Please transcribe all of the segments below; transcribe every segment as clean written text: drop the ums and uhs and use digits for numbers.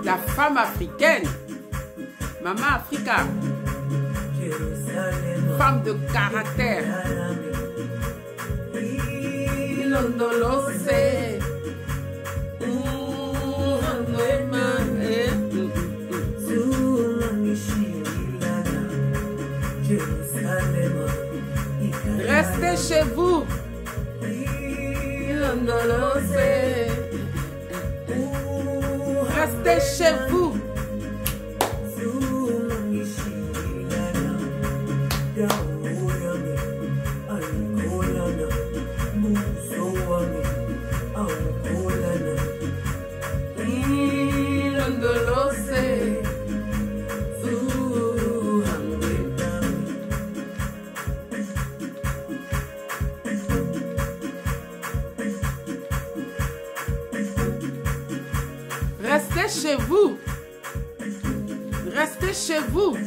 La femme africaine, Maman Africa, femme de caractère. Restez chez vous. Restez chez vous. Restez chez vous. Restez chez vous.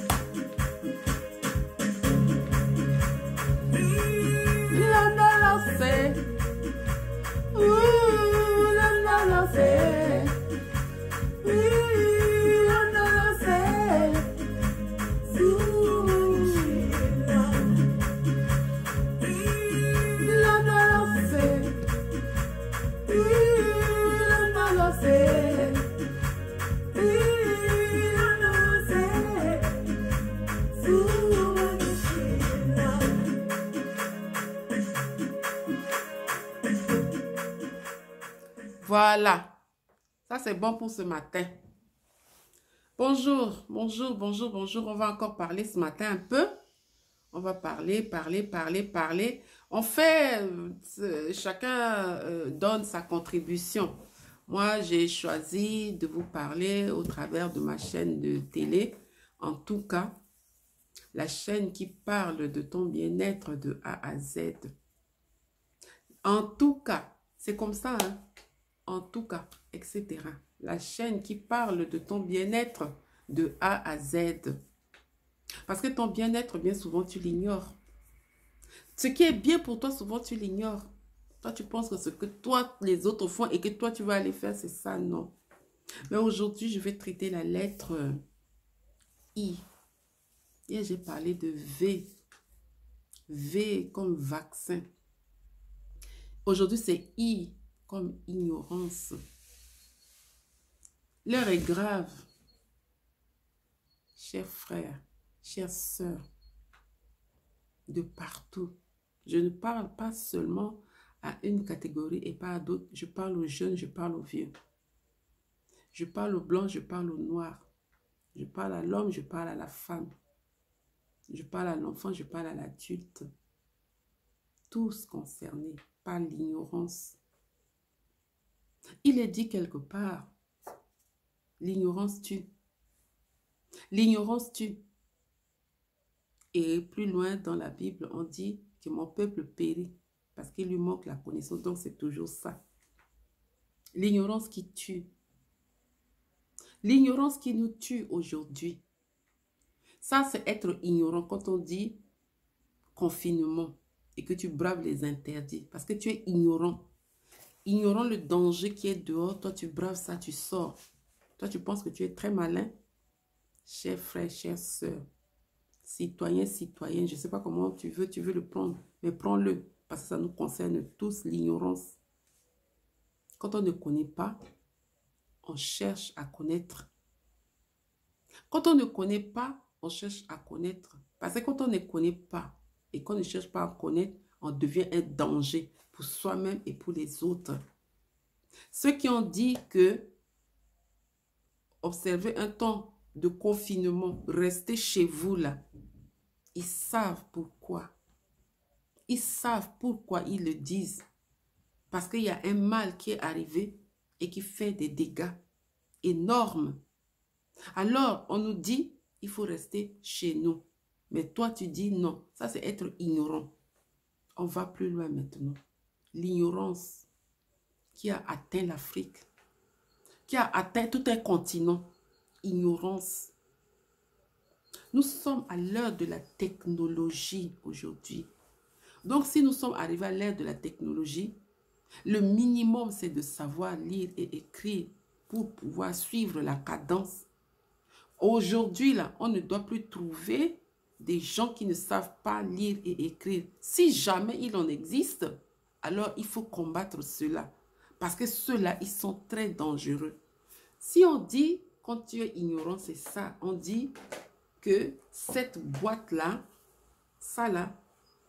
Voilà, ça c'est bon pour ce matin. Bonjour, bonjour, bonjour, bonjour. On va encore parler ce matin un peu. On va parler. On fait, chacun donne sa contribution. Moi, j'ai choisi de vous parler au travers de ma chaîne de télé. En tout cas, la chaîne qui parle de ton bien-être de A à Z. En tout cas, c'est comme ça, hein? En tout cas, etc. La chaîne qui parle de ton bien-être de A à Z. Parce que ton bien-être, bien souvent, tu l'ignores. Ce qui est bien pour toi, souvent, tu l'ignores. Toi, tu penses que ce que toi, les autres font et que toi, tu vas aller faire, c'est ça, non. Mais aujourd'hui, je vais traiter la lettre I. Hier, j'ai parlé de V. V comme vaccin. Aujourd'hui, c'est I comme ignorance. L'heure est grave. Chers frères, chères sœurs, de partout. Je ne parle pas seulement à une catégorie et pas à d'autres. Je parle aux jeunes, je parle aux vieux. Je parle aux blancs, je parle aux noirs. Je parle à l'homme, je parle à la femme. Je parle à l'enfant, je parle à l'adulte. Tous concernés par l'ignorance. Il est dit quelque part, l'ignorance tue. L'ignorance tue. Et plus loin dans la Bible, on dit que mon peuple périt parce qu'il lui manque la connaissance. Donc c'est toujours ça. L'ignorance qui tue. L'ignorance qui nous tue aujourd'hui. Ça, c'est être ignorant quand on dit confinement et que tu braves les interdits parce que tu es ignorant. Ignorant le danger qui est dehors, toi tu braves ça, tu sors. Toi tu penses que tu es très malin. chers frères, chères sœurs, citoyens, citoyennes, je ne sais pas comment tu veux le prendre, mais prends-le, parce que ça nous concerne tous, l'ignorance. Quand on ne connaît pas, on cherche à connaître. Quand on ne connaît pas, on cherche à connaître. Parce que quand on ne connaît pas et qu'on ne cherche pas à connaître, on devient un danger pour soi-même et pour les autres. Ceux qui ont dit que observer un temps de confinement, rester chez vous là, ils savent pourquoi. Ils savent pourquoi ils le disent. Parce qu'il y a un mal qui est arrivé et qui fait des dégâts énormes. Alors, on nous dit, il faut rester chez nous. Mais toi, tu dis non. Ça, c'est être ignorant. On va plus loin maintenant. L'ignorance qui a atteint l'Afrique, qui a atteint tout un continent. Ignorance. Nous sommes à l'heure de la technologie aujourd'hui. Donc, si nous sommes arrivés à l'ère de la technologie, le minimum, c'est de savoir lire et écrire pour pouvoir suivre la cadence. Aujourd'hui, là, on ne doit plus trouver des gens qui ne savent pas lire et écrire. Si jamais il en existe, alors il faut combattre cela. Parce que ceux-là, ils sont très dangereux. Si on dit, quand tu es ignorant, c'est ça. On dit que cette boîte-là, ça là,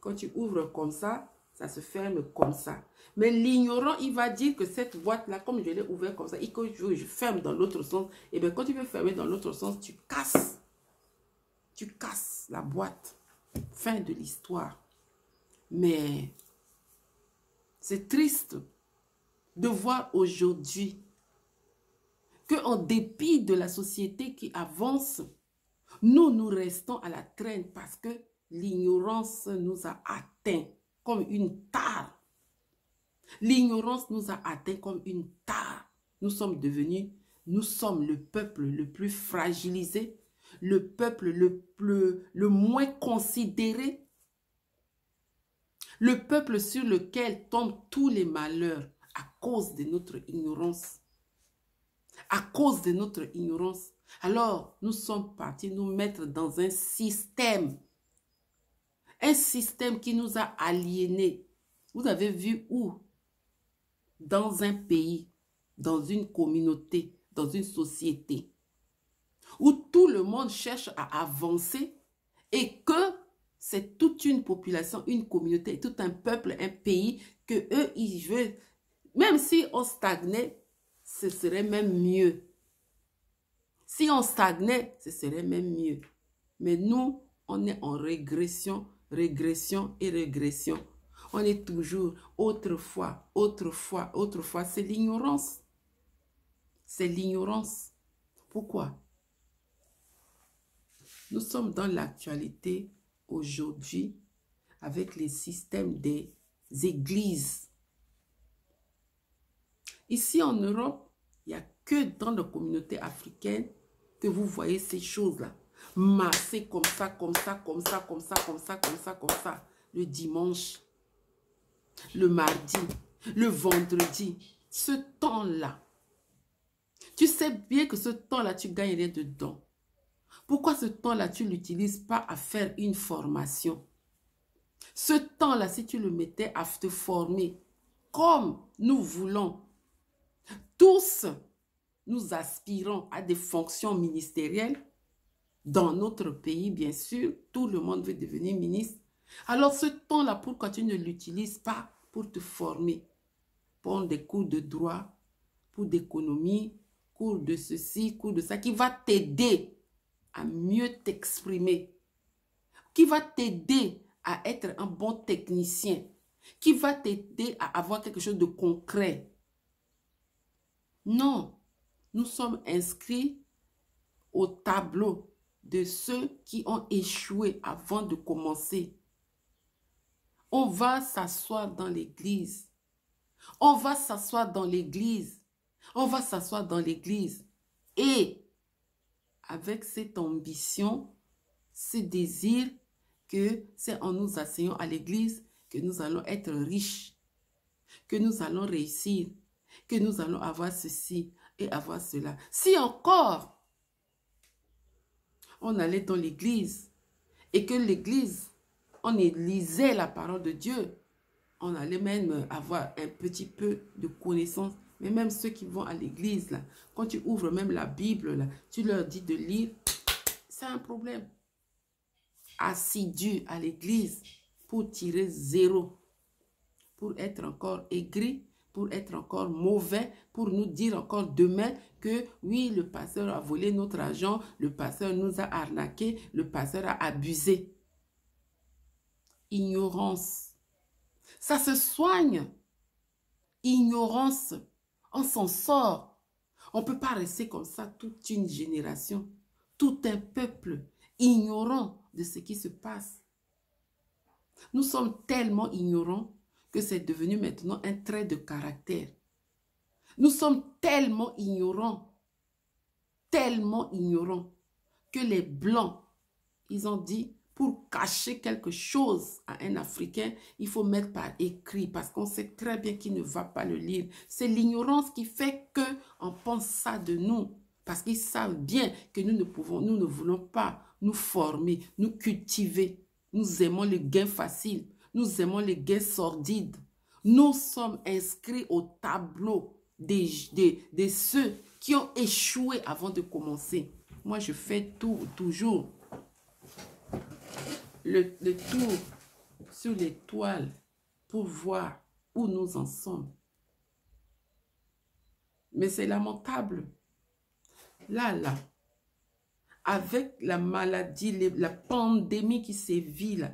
quand tu ouvres comme ça se ferme comme ça. Mais l'ignorant, il va dire que cette boîte-là, comme je l'ai ouverte comme ça, et que je ferme dans l'autre sens, et bien quand tu veux fermer dans l'autre sens, tu casses. Tu casses la boîte. Fin de l'histoire. Mais c'est triste de voir aujourd'hui qu'en dépit de la société qui avance, nous restons à la traîne parce que l'ignorance nous a atteints comme une tare. L'ignorance nous a atteints comme une tare. Nous sommes le peuple le plus fragilisé, le peuple le moins considéré, le peuple sur lequel tombent tous les malheurs à cause de notre ignorance. À cause de notre ignorance. Alors, nous sommes partis nous mettre dans un système qui nous a aliénés. Vous avez vu où? Dans un pays, dans une communauté, dans une société, où tout le monde cherche à avancer et que c'est toute une population, une communauté, tout un peuple, un pays, que eux, ils veulent, même si on stagnait, ce serait même mieux. Si on stagnait, ce serait même mieux. Mais nous, on est en régression, régression et régression. On est toujours autrefois, autrefois, autrefois. C'est l'ignorance. C'est l'ignorance. Pourquoi? Nous sommes dans l'actualité aujourd'hui avec les systèmes des églises. Ici en Europe, il n'y a que dans la communauté africaine que vous voyez ces choses-là. Massées comme ça, comme ça, comme ça, comme ça, comme ça, comme ça, comme ça. Le dimanche, le mardi, le vendredi. Ce temps-là, tu sais bien que ce temps-là, tu gagnerais dedans. Pourquoi ce temps-là, tu ne l'utilises pas à faire une formation? Ce temps-là, si tu le mettais à te former, comme nous voulons, tous, nous aspirons à des fonctions ministérielles, dans notre pays, bien sûr, tout le monde veut devenir ministre. Alors ce temps-là, pourquoi tu ne l'utilises pas pour te former? Prendre des cours de droit, cours d'économie, cours de ceci, cours de ça, qui va t'aider à mieux t'exprimer, qui va t'aider à être un bon technicien, qui va t'aider à avoir quelque chose de concret. Non, nous sommes inscrits au tableau de ceux qui ont échoué avant de commencer. On va s'asseoir dans l'église. On va s'asseoir dans l'église. On va s'asseoir dans l'église. Et avec cette ambition, ce désir que c'est en nous asseyant à l'église que nous allons être riches, que nous allons réussir, que nous allons avoir ceci et avoir cela. Si encore on allait dans l'église et que l'église, on lisait la parole de Dieu, on allait même avoir un petit peu de connaissance. Mais même ceux qui vont à l'église, là, quand tu ouvres même la Bible, là, tu leur dis de lire, c'est un problème. Assidu à l'église pour tirer 0, pour être encore aigri, pour être encore mauvais, pour nous dire encore demain que oui, le pasteur a volé notre argent, le pasteur nous a arnaqué, le pasteur a abusé. Ignorance. Ça se soigne. Ignorance. On s'en sort. On ne peut pas rester comme ça toute une génération, tout un peuple ignorant de ce qui se passe. Nous sommes tellement ignorants que c'est devenu maintenant un trait de caractère. Nous sommes tellement ignorants que les Blancs, ils ont dit, pour cacher quelque chose à un Africain, il faut mettre par écrit parce qu'on sait très bien qu'il ne va pas le lire. C'est l'ignorance qui fait qu'on pense ça de nous parce qu'ils savent bien que nous ne voulons pas nous former, nous cultiver. Nous aimons le gain facile, nous aimons les gains sordides. Nous sommes inscrits au tableau de ceux qui ont échoué avant de commencer. Moi, je fais toujours le tour sur les toiles pour voir où nous en sommes. Mais c'est lamentable. Là, avec la maladie, la pandémie qui sévit là.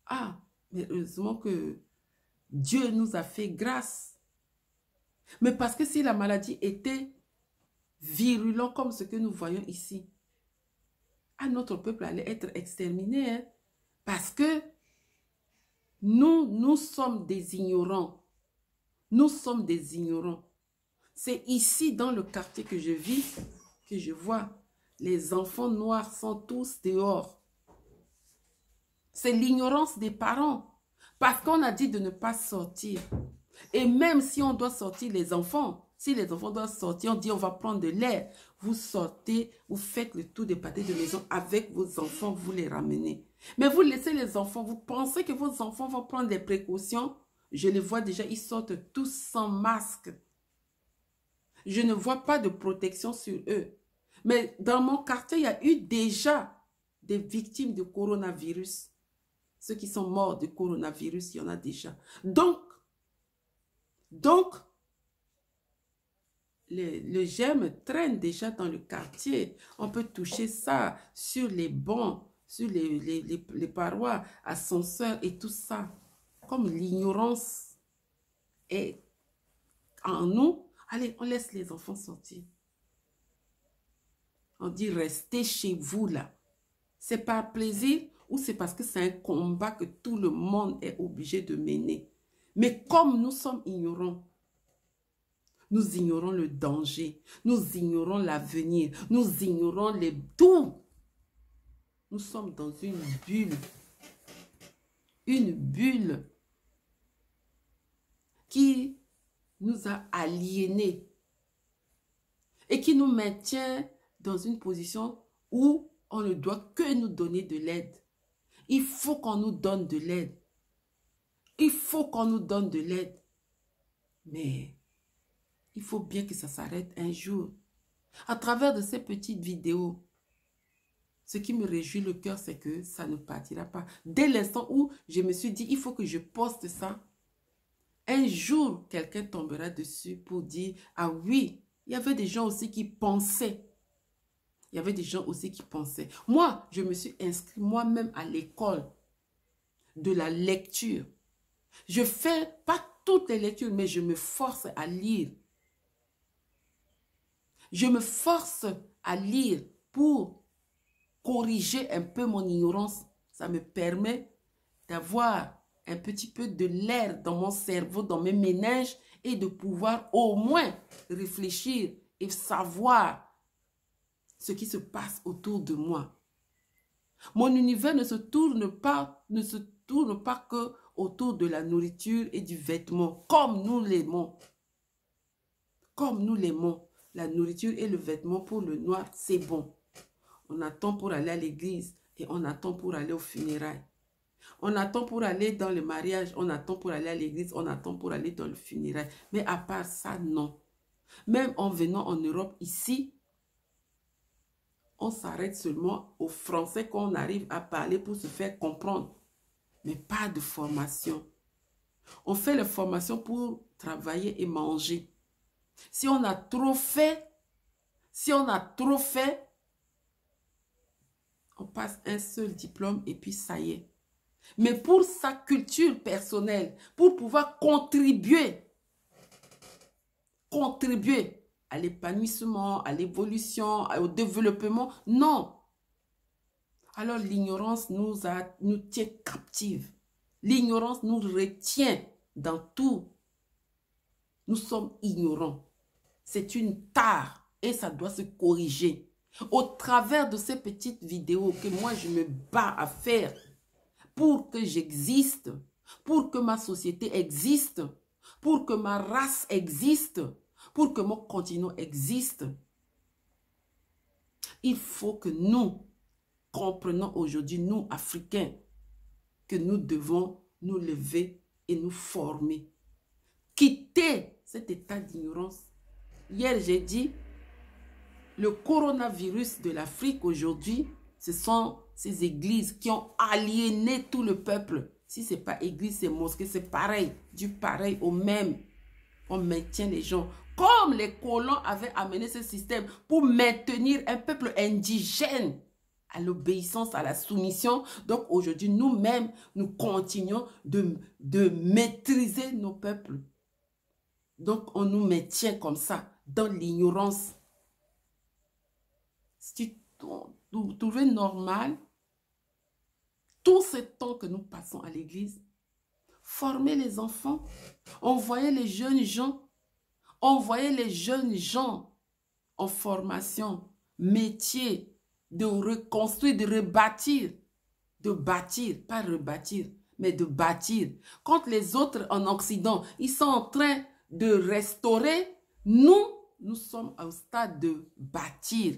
Ah, mais heureusement que Dieu nous a fait grâce. Mais parce que si la maladie était virulente comme ce que nous voyons ici, notre peuple allait être exterminé. Hein? Parce que nous sommes des ignorants. Nous sommes des ignorants. C'est ici dans le quartier que je vis que je vois les enfants noirs sont tous dehors. C'est l'ignorance des parents. Parce qu'on a dit de ne pas sortir. Et même si on doit sortir les enfants, si les enfants doivent sortir, on dit on va prendre de l'air. Vous sortez, vous faites le tour des pâtés de maison avec vos enfants, vous les ramenez. Mais vous laissez les enfants, vous pensez que vos enfants vont prendre des précautions. Je les vois déjà, ils sortent tous sans masque. Je ne vois pas de protection sur eux. Mais dans mon quartier, il y a eu déjà des victimes de coronavirus. Ceux qui sont morts de coronavirus, il y en a déjà. Donc, le germe traîne déjà dans le quartier. On peut toucher ça sur les bancs, sur les parois, ascenseurs et tout ça. Comme l'ignorance est en nous, allez, on laisse les enfants sortir. On dit restez chez vous là. C'est par plaisir ou c'est parce que c'est un combat que tout le monde est obligé de mener. Mais comme nous sommes ignorants, nous ignorons le danger, nous ignorons l'avenir, nous ignorons tout. Nous sommes dans une bulle qui nous a aliénés et qui nous maintient dans une position où on ne doit que nous donner de l'aide. Il faut qu'on nous donne de l'aide. Il faut qu'on nous donne de l'aide. Mais il faut bien que ça s'arrête un jour. À travers de ces petites vidéos, ce qui me réjouit le cœur, c'est que ça ne partira pas. Dès l'instant où je me suis dit, il faut que je poste ça, un jour, quelqu'un tombera dessus pour dire, ah oui, il y avait des gens aussi qui pensaient. Il y avait des gens aussi qui pensaient. Moi, je me suis inscrit moi-même à l'école de la lecture. Je fais pas toutes les lectures, mais je me force à lire. Je me force à lire pour corriger un peu mon ignorance. Ça me permet d'avoir un petit peu de l'air dans mon cerveau, dans mes méninges, et de pouvoir au moins réfléchir et savoir ce qui se passe autour de moi. Mon univers ne se tourne pas que autour de la nourriture et du vêtement, comme nous l'aimons. Comme nous l'aimons. La nourriture et le vêtement pour le noir, c'est bon. On attend pour aller à l'église et on attend pour aller aux funérailles. On attend pour aller dans le mariage, on attend pour aller à l'église, on attend pour aller dans le funérail. Mais à part ça, non. Même en venant en Europe, ici, on s'arrête seulement aux Français qu'on arrive à parler pour se faire comprendre. Mais pas de formation. On fait la formation pour travailler et manger. Si on a trop fait, on passe un seul diplôme et puis ça y est. Mais pour sa culture personnelle, pour pouvoir contribuer à l'épanouissement, à l'évolution, au développement, non. Alors l'ignorance nous tient captives. L'ignorance nous retient dans tout. Nous sommes ignorants. C'est une tare et ça doit se corriger. Au travers de ces petites vidéos que moi je me bats à faire pour que j'existe, pour que ma société existe, pour que ma race existe, pour que mon continent existe, il faut que nous comprenions aujourd'hui, nous, Africains, que nous devons nous lever et nous former. Quitter cet état d'ignorance. Hier, j'ai dit, le coronavirus de l'Afrique aujourd'hui, ce sont ces églises qui ont aliéné tout le peuple. Si ce n'est pas église, c'est mosquée, c'est pareil. Du pareil au même. On maintient les gens. Comme les colons avaient amené ce système pour maintenir un peuple indigène à l'obéissance, à la soumission. Donc aujourd'hui, nous-mêmes, nous continuons de maîtriser nos peuples. Donc on nous maintient comme ça, dans l'ignorance. Si tu trouvais normal, tout ce temps que nous passons à l'église, former les enfants, envoyer les jeunes gens en formation, métier, de reconstruire, de rebâtir, de bâtir, pas rebâtir, mais de bâtir. Quand les autres en Occident, ils sont en train de restaurer, nous sommes au stade de bâtir.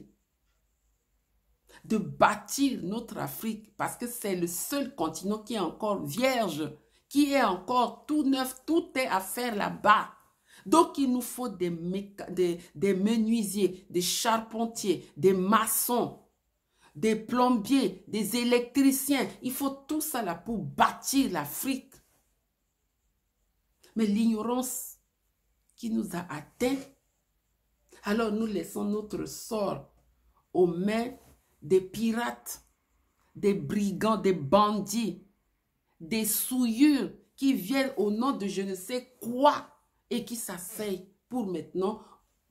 De bâtir notre Afrique, parce que c'est le seul continent qui est encore vierge, qui est encore tout neuf, tout est à faire là-bas. Donc, il nous faut des menuisiers, des charpentiers, des maçons, des plombiers, des électriciens. Il faut tout ça là pour bâtir l'Afrique. Mais l'ignorance qui nous a atteints, alors nous laissons notre sort aux mains des pirates, des brigands, des bandits, des souillures qui viennent au nom de je ne sais quoi et qui s'asseyent pour maintenant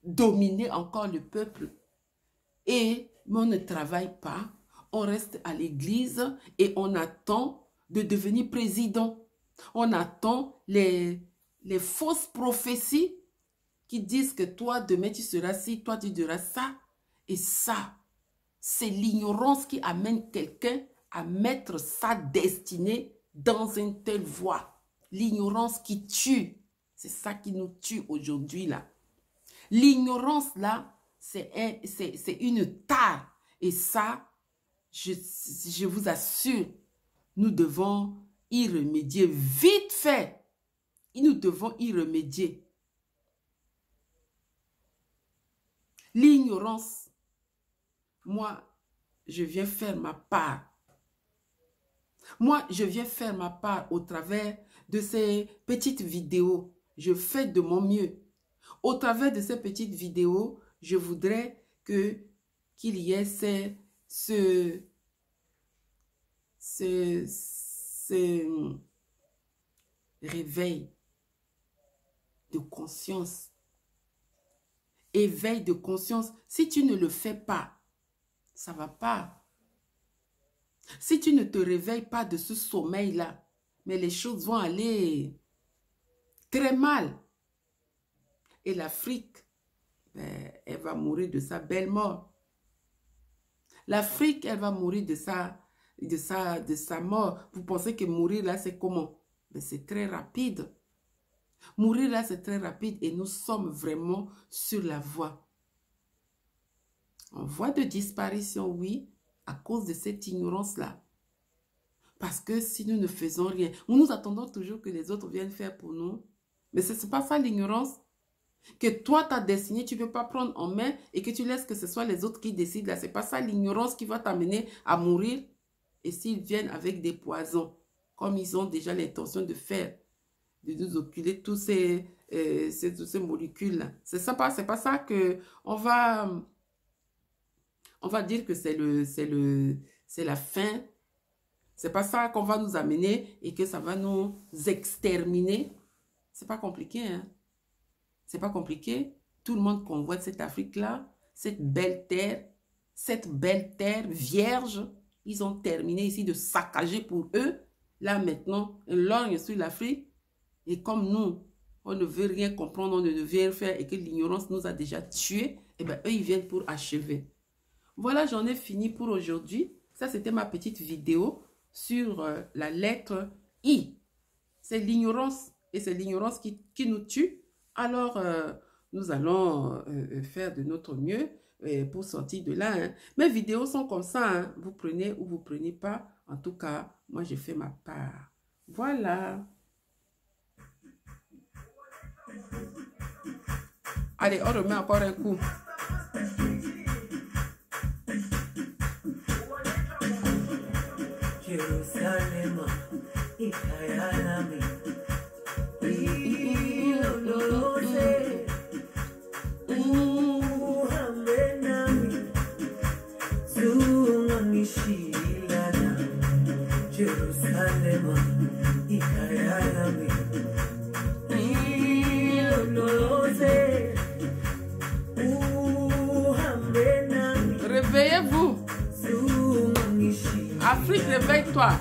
dominer encore le peuple. Et on ne travaille pas, on reste à l'église et on attend de devenir président. On attend les fausses prophéties qui disent que toi, demain, tu seras ci, toi, tu seras ça. Et ça, c'est l'ignorance qui amène quelqu'un à mettre sa destinée dans une telle voie. L'ignorance qui tue. C'est ça qui nous tue aujourd'hui là. L'ignorance là, c'est une tare. Et ça, je vous assure, nous devons y remédier vite fait. Nous devons y remédier. L'ignorance, moi, je viens faire ma part. Moi, je viens faire ma part au travers de ces petites vidéos. Je fais de mon mieux. Au travers de ces petites vidéos, je voudrais qu'il y ait ce réveil de conscience. Éveil de conscience. Si tu ne le fais pas, ça ne va pas. Si tu ne te réveilles pas de ce sommeil-là, mais les choses vont aller très mal. Et l'Afrique, ben, elle va mourir de sa belle mort. L'Afrique, elle va mourir de sa mort. Vous pensez que mourir là, c'est comment? Ben, c'est très rapide. Mourir là, c'est très rapide et nous sommes vraiment sur la voie. En voie de disparition, oui, à cause de cette ignorance-là. Parce que si nous ne faisons rien, nous attendons toujours que les autres viennent faire pour nous. Mais ce n'est pas ça l'ignorance. Que toi, ta destinée, tu ne peux pas prendre en main et que tu laisses que ce soit les autres qui décident. Ce n'est pas ça l'ignorance qui va t'amener à mourir. Et s'ils viennent avec des poisons, comme ils ont déjà l'intention de faire, de nous occuler tous ces molécules-là. C'est pas ça que on va dire que c'est la fin. C'est pas ça qu'on va nous amener et que ça va nous exterminer. C'est pas compliqué, hein. C'est pas compliqué. Tout le monde convoite cette Afrique-là, cette belle terre vierge. Ils ont terminé ici de saccager pour eux. Là, maintenant, ils lorgnent sur l'Afrique. Et comme nous, on ne veut rien comprendre, on ne veut rien faire et que l'ignorance nous a déjà tués, eh bien, eux, ils viennent pour achever. Voilà, j'en ai fini pour aujourd'hui. Ça, c'était ma petite vidéo sur la lettre I. C'est l'ignorance et c'est l'ignorance qui nous tue. Alors, nous allons faire de notre mieux pour sortir de là. Hein. Mes vidéos sont comme ça. Hein. Vous prenez ou vous prenez pas. En tout cas, moi, j'ai fait ma part. Voilà. Allez, on remet encore un coup. Jerusalem, réveillez-vous. Afrique, réveille-toi.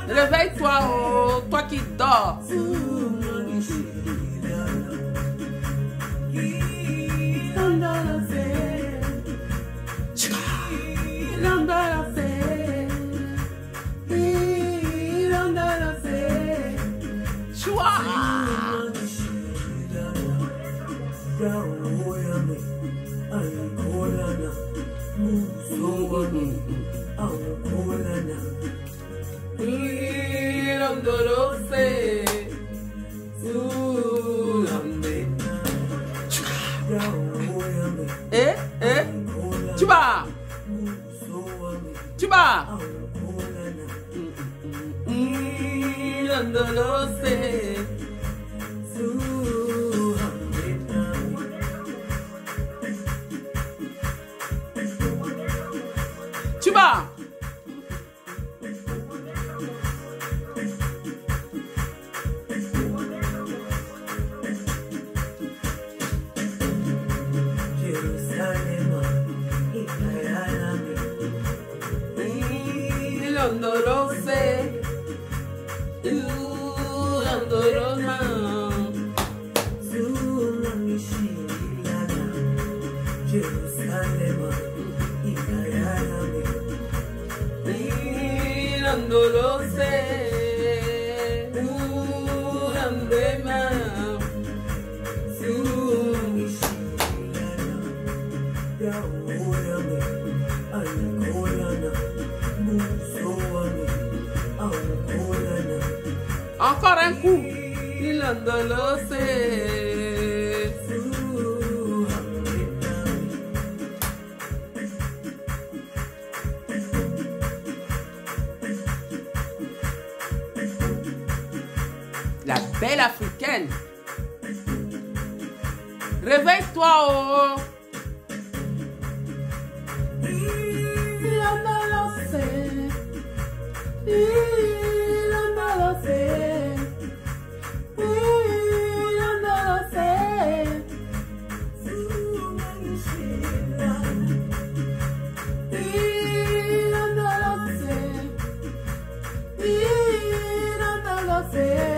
Réveille-toi, oh, toi qui dors. Tu vas. Tu vas. Encore un coup. La belle africaine. Réveille-toi, oh. Il danser.